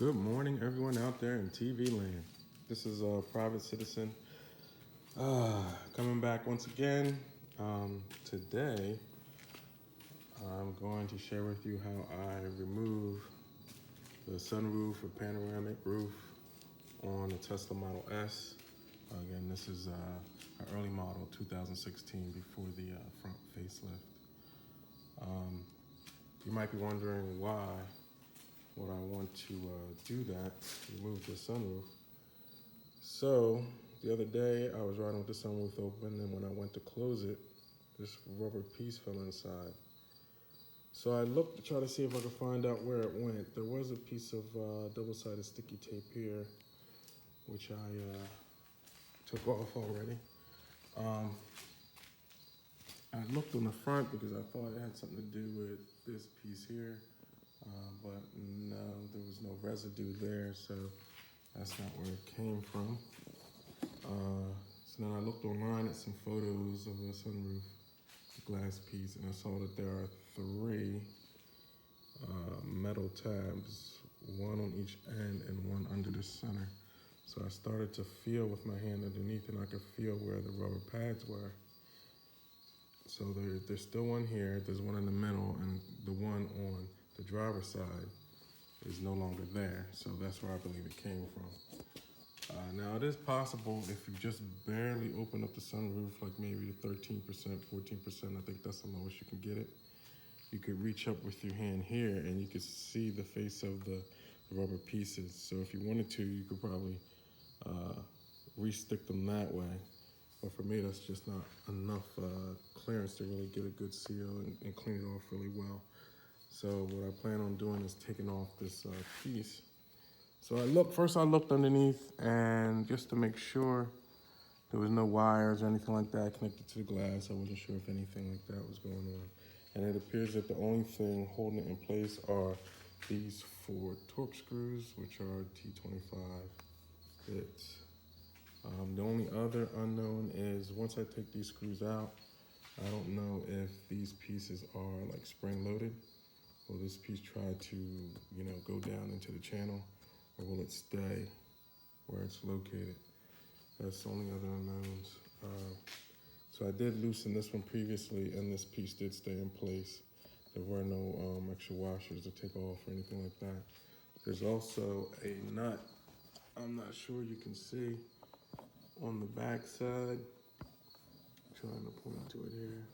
Good morning, everyone out there in TV land. This is PrivateCitizen coming back once again. Today, I'm going to share with you how I remove the sunroof or panoramic roof on the Tesla Model S. Again, this is an early model, 2016, before the front facelift. You might be wondering why would I want to do that, remove the sunroof. So the other day I was riding with the sunroof open, and when I went to close it, this rubber piece fell inside. So I looked to try to see if I could find out where it went. There was a piece of double-sided sticky tape here, which I took off already. I looked on the front because I thought it had something to do with this piece here. But no, there was no residue there, so that's not where it came from. So then I looked online at some photos of the sunroof, the glass piece, and I saw that there are three metal tabs, one on each end and one under the center. So I started to feel with my hand underneath, and I could feel where the rubber pads were. So there's still one here, there's one in the middle, and the one on the driver's side is no longer there. So that's where I believe it came from. Now it is possible if you just barely open up the sunroof, like maybe 13%, 14%, I think that's the lowest you can get it. You could reach up with your hand here and you could see the face of the rubber pieces. So if you wanted to, you could probably re-stick them that way. But for me, that's just not enough clearance to really get a good seal and clean it off really well. So what I plan on doing is taking off this piece. So first I looked underneath, and just to make sure there was no wires or anything like that connected to the glass. I wasn't sure if anything like that was going on. And it appears that the only thing holding it in place are these 4 torque screws, which are T25 bits. The only other unknown is once I take these screws out, I don't know if these pieces are like spring loaded. Will this piece try to, go down into the channel, or will it stay where it's located? That's the only other unknowns. So I did loosen this one previously, and this piece did stay in place. There were no extra washers to take off or anything like that. There's also a nut, I'm not sure you can see, on the back side. Trying to point to it here.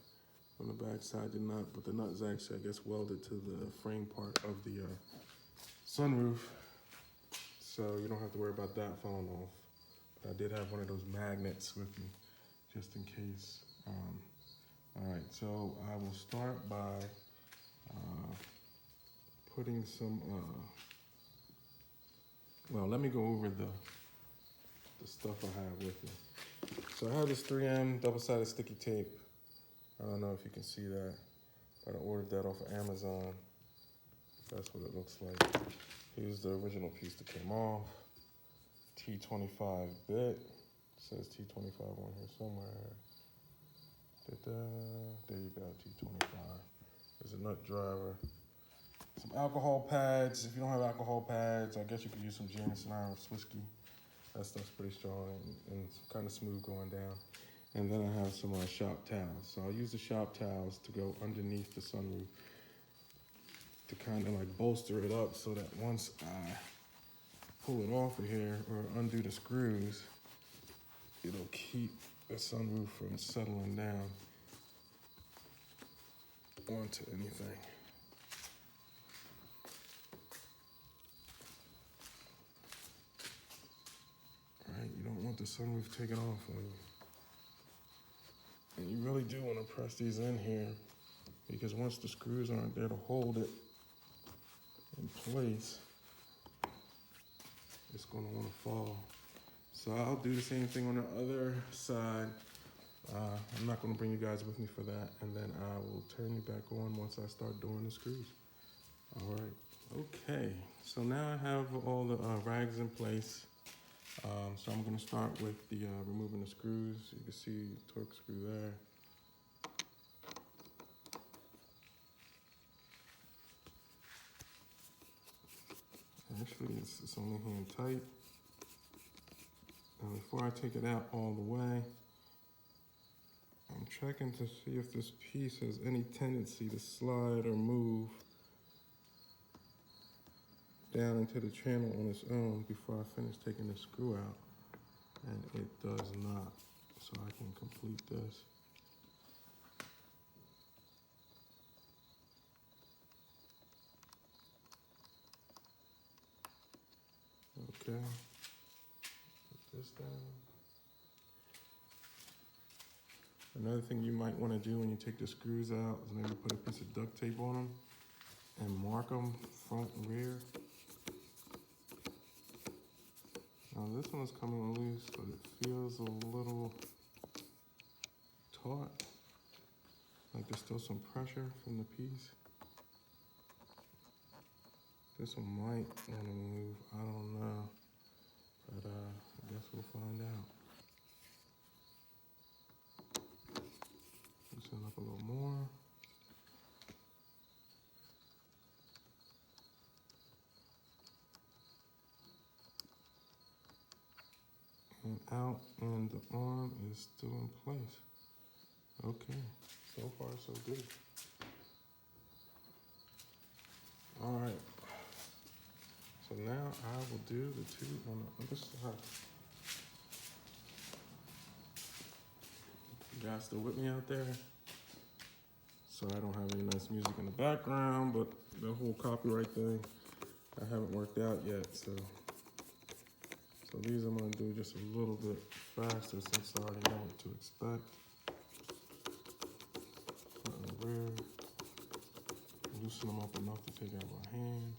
On the back side, the nut, but the nut is actually, I guess, welded to the frame part of the sunroof. So you don't have to worry about that falling off. But I did have one of those magnets with me, just in case. All right, so I will start by putting some, let me go over the stuff I have with me. So I have this 3M double-sided sticky tape. I don't know if you can see that, but I ordered that off of Amazon. That's what it looks like. Here's the original piece that came off. T25 bit. It says T25 on here somewhere. There you go, T25. There's a nut driver. Some alcohol pads. If you don't have alcohol pads, I guess you could use some Jameson or whiskey. That stuff's pretty strong and it's kind of smooth going down. And then I have some shop towels. So I'll use the shop towels to go underneath the sunroof to kind of like bolster it up so that once I pull it off of here or undo the screws, it'll keep the sunroof from settling down onto anything. All right, you don't want the sunroof taken off on you. And you really do want to press these in here, because once the screws aren't there to hold it in place, it's going to want to fall. So I'll do the same thing on the other side. I'm not going to bring you guys with me for that, and then I will turn you back on once I start doing the screws. All right, okay. So now I have all the rags in place. So I'm going to start with the removing the screws. You can see the torque screw there. There actually it's only hand tight. And before I take it out all the way, I'm checking to see if this piece has any tendency to slide or move down into the channel on its own before I finish taking the screw out. And it does not. So I can complete this. Okay. Put this down. Another thing you might want to do when you take the screws out is maybe put a piece of duct tape on them and mark them front and rear. Now this one is coming loose, but it feels a little taut, like there's still some pressure from the piece. This one might want to move, I don't know, but I guess we'll find out. Loosen up a little more. And out, and the arm is still in place. Okay, so far so good. All right, so now I will do the two on the other side. You guys still with me out there? So I don't have any nice music in the background, but the whole copyright thing, I haven't worked out yet, so these I'm gonna do just a little bit faster since I already know what to expect. Front and rear. Loosen them up enough to take out my hand.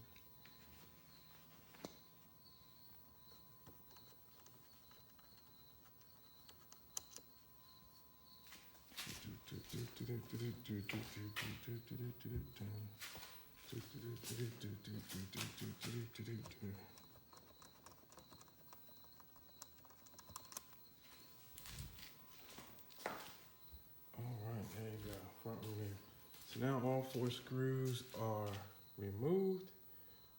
Alright, there you go, front and rear. So now all 4 screws are removed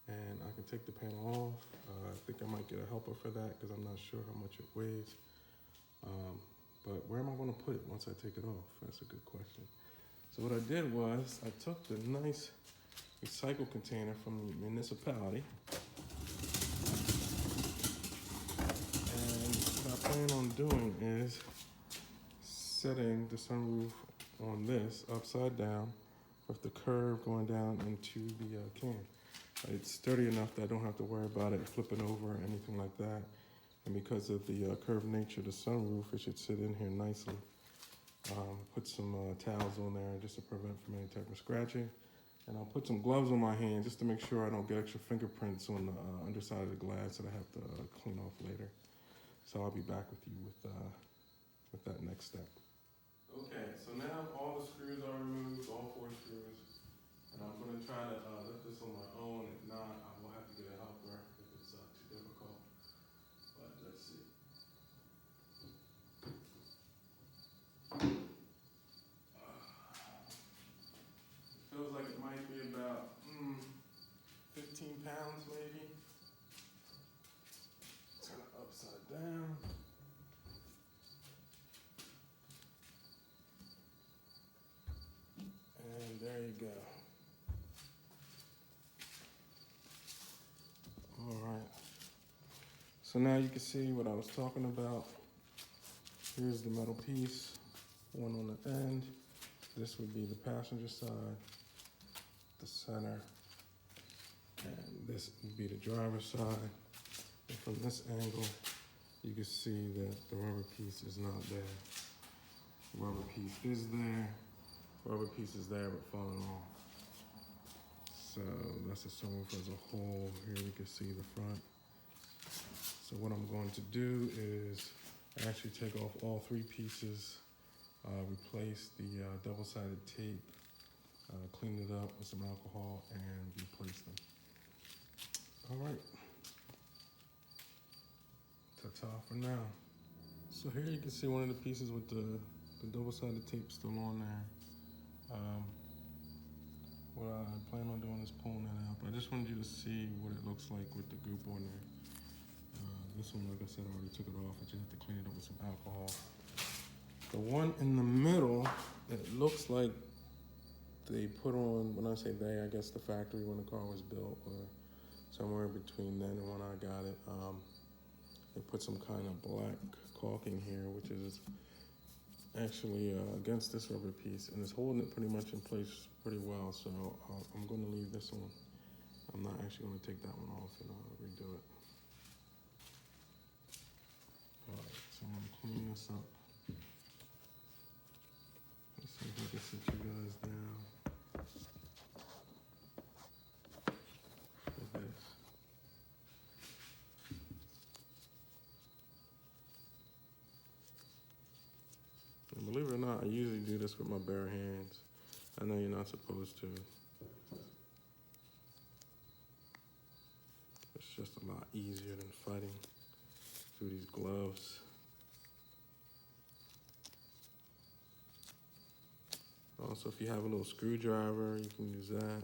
and I can take the panel off. I think I might get a helper for that because I'm not sure how much it weighs. But where am I going to put it once I take it off? That's a good question. So what I did was I took the nice recycle container from the municipality, and what I plan on doing is setting the sunroof on this upside down with the curve going down into the can. It's sturdy enough that I don't have to worry about it flipping over or anything like that. And because of the curved nature of the sunroof, it should sit in here nicely. Put some towels on there just to prevent from any type of scratching. And I'll put some gloves on my hand just to make sure I don't get extra fingerprints on the underside of the glass that I have to clean off later. So I'll be back with you with that next step. Okay, so now all the screws are removed, all 4 screws. And I'm going to try to lift this on my own. If not, I will have to get a helper if it's too difficult. But let's see. It feels like it might be about 15 pounds maybe. Turn it upside down. And there you go. All right. So now you can see what I was talking about. Here's the metal piece, one on the end. This would be the passenger side, the center, and this would be the driver's side. And from this angle, you can see that the rubber piece is not there. The rubber piece is there. Rubber piece is there, but falling off. So that's the sunroof as a whole. Here you can see the front. So what I'm going to do is actually take off all 3 pieces, replace the double-sided tape, clean it up with some alcohol, and replace them. All right. Ta-ta for now. So here you can see one of the pieces with the double-sided tape still on there. what I plan on doing is pulling that out. But I just wanted you to see what it looks like with the goop on there. This one, like I said, I already took it off. I just have to clean it up with some alcohol. The one in the middle, it looks like they put on, when I say they, I guess the factory when the car was built, or somewhere between then and when I got it. They put some kind of black caulking here, which is actually against this rubber piece, and it's holding it pretty much in place pretty well. So I'm going to leave this one. I'm not actually going to take that one off and redo it. Alright, so I'm going to clean this up. Let's see if I can sit you guys down for this. And believe it or not, I usually do this with my bare hands. I know you're not supposed to. It's just a lot easier than fighting through these gloves. Also, if you have a little screwdriver, you can use that.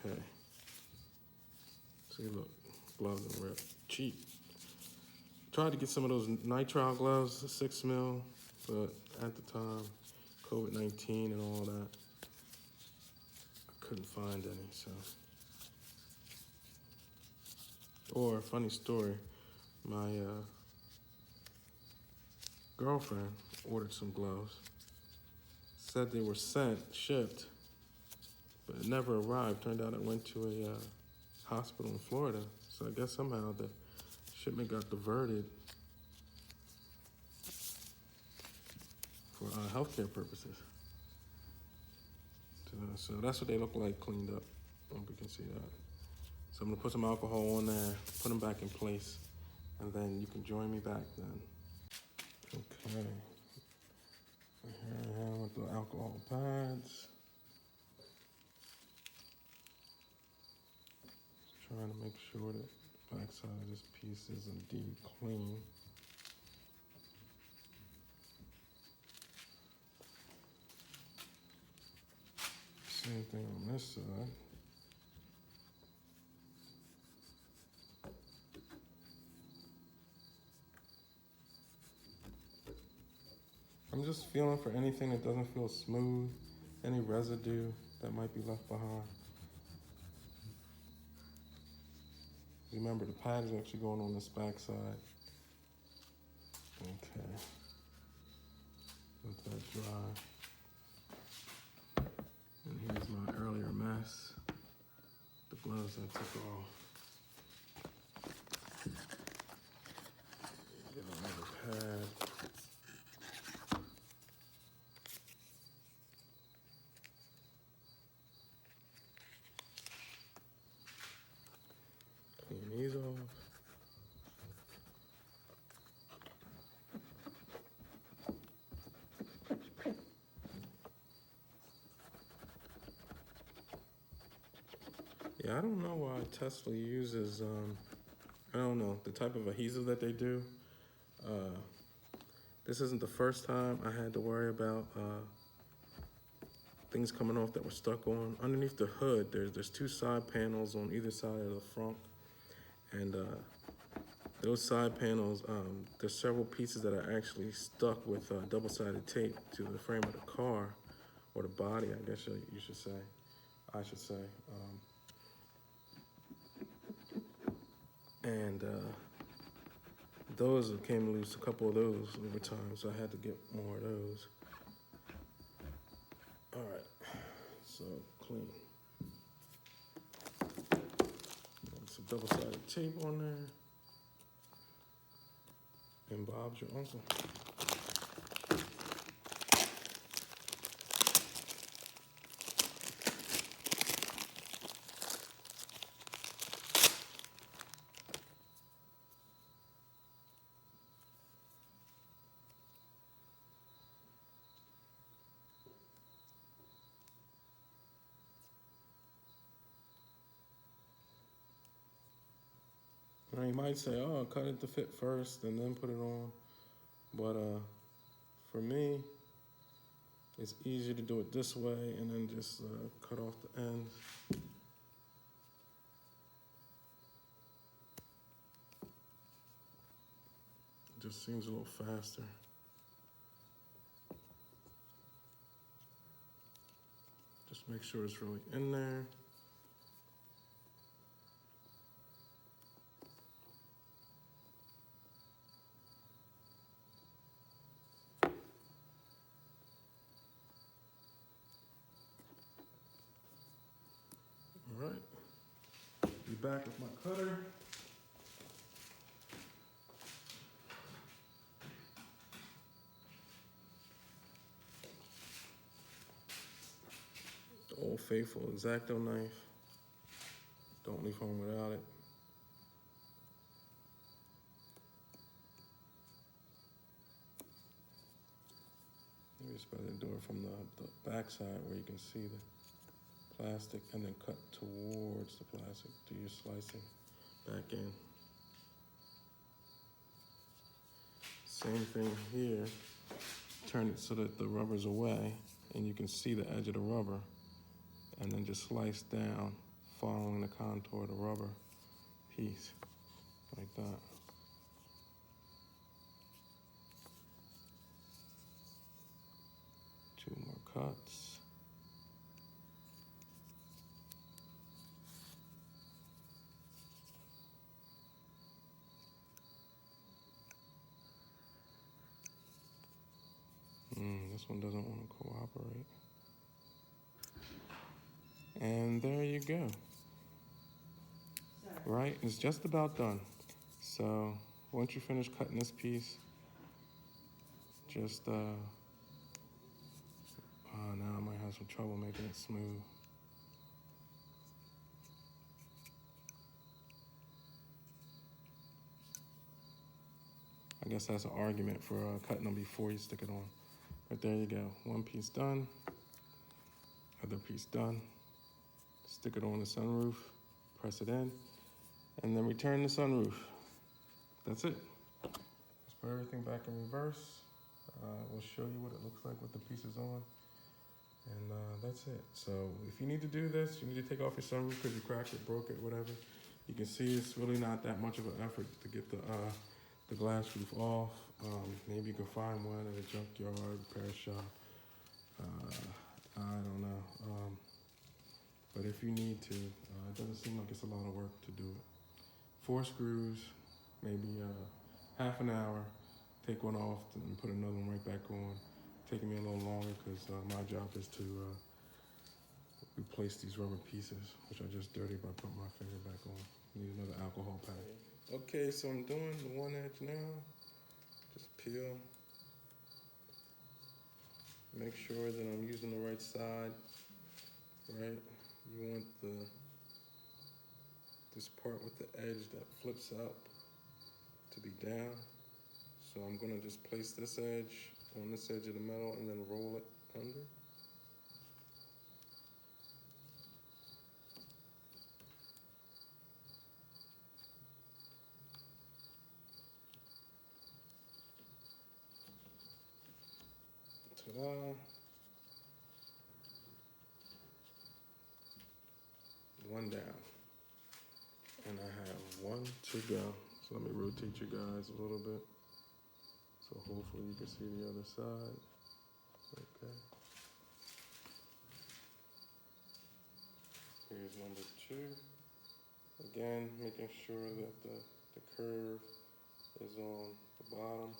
Okay. See, look, gloves and rip. Cheap. Tried to get some of those nitrile gloves, 6 mil, but at the time, COVID-19 and all that, I couldn't find any, so. Or, funny story, my girlfriend ordered some gloves, said they were shipped, but it never arrived. Turned out it went to a hospital in Florida. So I guess somehow the shipment got diverted for healthcare purposes. So that's what they look like cleaned up. I hope you can see that. So I'm gonna put some alcohol on there, put them back in place, and then you can join me back then. Okay. Here I am with the alcohol pads. Trying to make sure that the backside of this piece is indeed clean. Same thing on this side. I'm just feeling for anything that doesn't feel smooth, any residue that might be left behind. Remember, the pad is actually going on this back side. Okay. Let that dry. And here's my earlier mess. The gloves I took off. Get another pad. Clean these off. Yeah, I don't know why Tesla uses, I don't know, the type of adhesive that they do. This isn't the first time I had to worry about things coming off that were stuck on. Underneath the hood, there's 2 side panels on either side of the front. And those side panels, there's several pieces that are actually stuck with double-sided tape to the frame of the car, or the body, I guess you should say. I should say. And those came loose, a couple of those over time, so I had to get more of those. All right, so clean. And some double-sided tape on there. And Bob's your uncle. Now you might say, oh, cut it to fit first and then put it on. But for me, it's easier to do it this way and then just cut off the ends. It just seems a little faster. Just make sure it's really in there. All right, be back with my cutter. The old faithful X-Acto knife. Don't leave home without it. Maybe it's better to do it from the back side where you can see the plastic and then cut towards the plastic. Do your slicing back in. Same thing here. Turn it so that the rubber's away and you can see the edge of the rubber, and then just slice down following the contour of the rubber piece like that. Two more cuts. This one doesn't want to cooperate. And there you go. Right, it's just about done. So once you finish cutting this piece, just, now I might have some trouble making it smooth. I guess that's an argument for cutting them before you stick it on. But there you go, one piece done, other piece done. Stick it on the sunroof, press it in, and then return the sunroof. That's it. Let's put everything back in reverse. We'll show you what it looks like with the pieces on. And that's it. So if you need to do this, you need to take off your sunroof because you cracked it, broke it, whatever. You can see it's really not that much of an effort to get the glass roof off. Maybe you can find one at a junkyard, repair shop. I don't know. But if you need to, it doesn't seem like it's a lot of work to do it. 4 screws, maybe half an hour. Take one off and put another one right back on. Taking me a little longer because my job is to replace these rubber pieces, which I just dirtied by putting my finger back on. Need another alcohol pad. Okay, so I'm doing the one edge now. Just peel. Make sure that I'm using the right side, right? You want this part with the edge that flips up to be down. So I'm gonna just place this edge on this edge of the metal and then roll it under. Ta-da. One down. And I have one to go. So let me rotate you guys a little bit. So hopefully you can see the other side. Okay. Here's number 2. Again, making sure that the curve is on the bottom.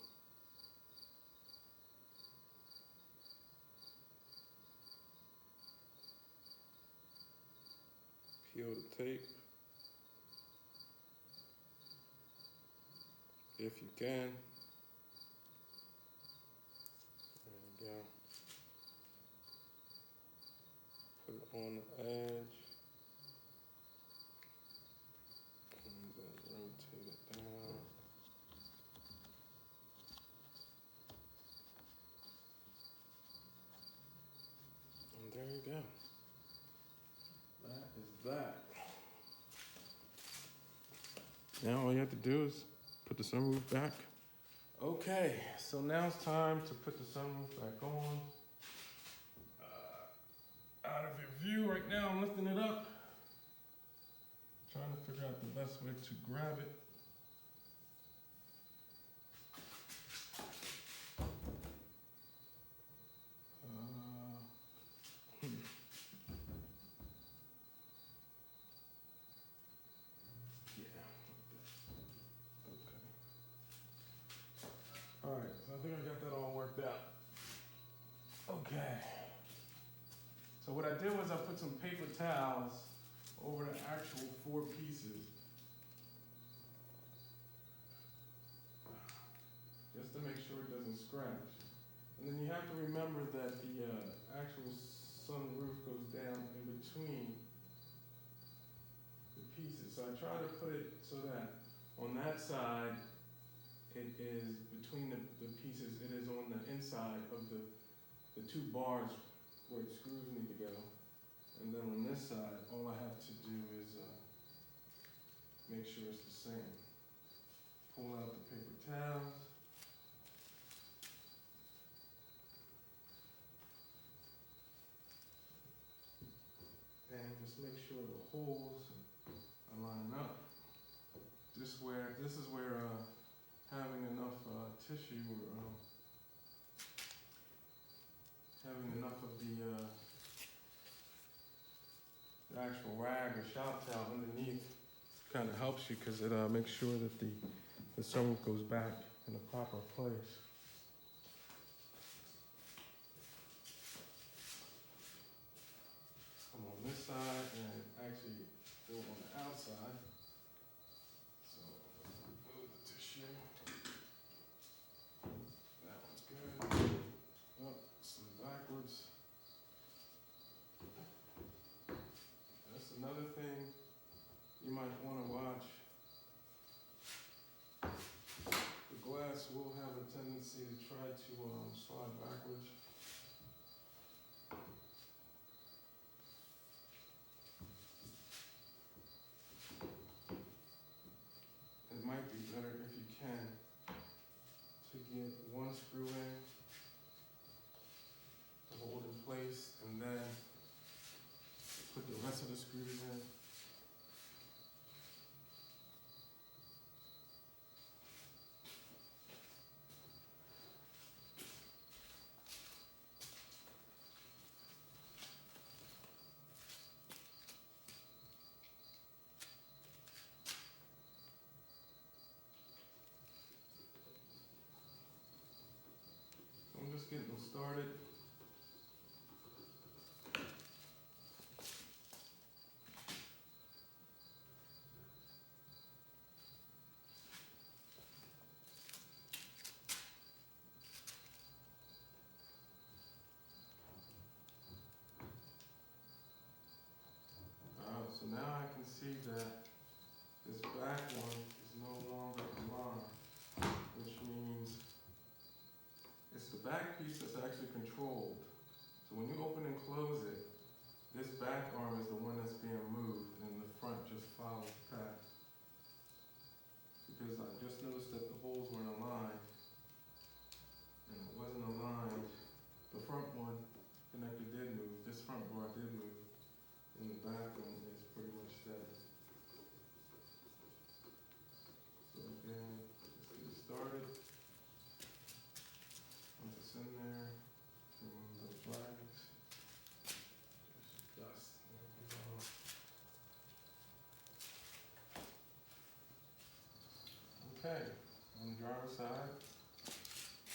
Peel the tape if you can. There you go. Put it on the edge and then rotate it down. And there you go. That is that. Now all you have to do is put the sunroof back. Okay, so now it's time to put the sunroof back on. Out of your view right now, I'm lifting it up. Trying to figure out the best way to grab it. All right, so I think I got that all worked out. Okay. So what I did was I put some paper towels over the actual 4 pieces, just to make sure it doesn't scratch. And then you have to remember that the actual sunroof goes down in between the pieces. So I try to put it so that on that side, it is between the pieces, it is on the inside of the 2 bars where the screws need to go. And then on this side, all I have to do is make sure it's the same. Pull out the paper towels. And just make sure the holes are lining up. This is where having enough tissue or having enough of the actual rag or shop towel underneath kind of helps you, because it makes sure that the sunroof goes back in the proper place. Come on this side and actually go on the outside. So move the tissue. That one's good. Oh, slid backwards. That's another thing you might want to watch. The glass will have a tendency to try to slide backwards. It might be better if you can to get one screw in to hold in place, and then put the rest of the screws in. I'm just getting them started. So now I can see that this back one is no longer aligned, which means it's the back piece that's actually controlled. So when you open and close it, this back arm is the one that's being moved, and the front just follows back. Because I just noticed that the holes weren't aligned, and it wasn't aligned. The front one connector did move, this front bar did move, and the back one is pretty much steady. So again, let's get it started. Once it's in there, remove those rags. Just dust. There we go. Okay, on the driver's side,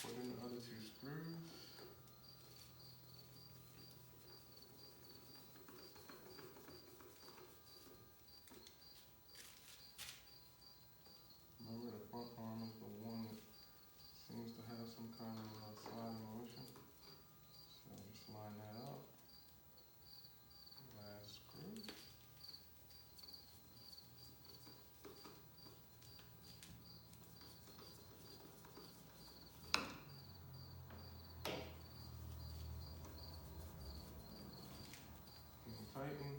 put in the other 2 screws. Remember, the front arm is the one that seems to have some kind of sliding motion. So just line that up. Last screw. And tighten.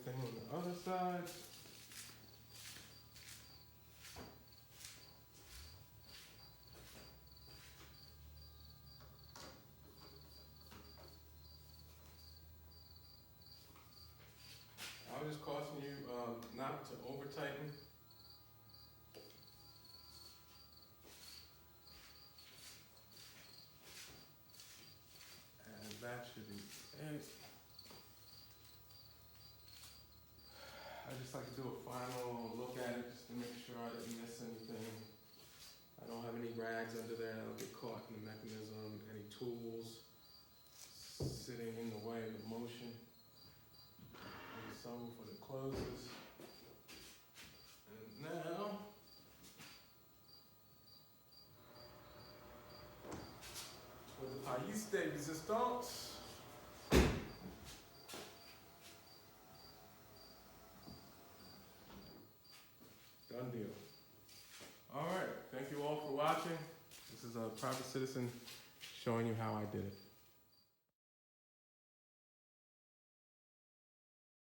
thing on the other side. I'll just caution you not to over tighten. And that should be it. I just like to do a final look at it just to make sure I didn't miss anything. I don't have any rags under there that'll get caught in the mechanism, any tools sitting in the way of the motion. And the sunroof when it closes. And now, with the país de resistance, done deal. All right, thank you all for watching. This is a Private Citizen showing you how I did it.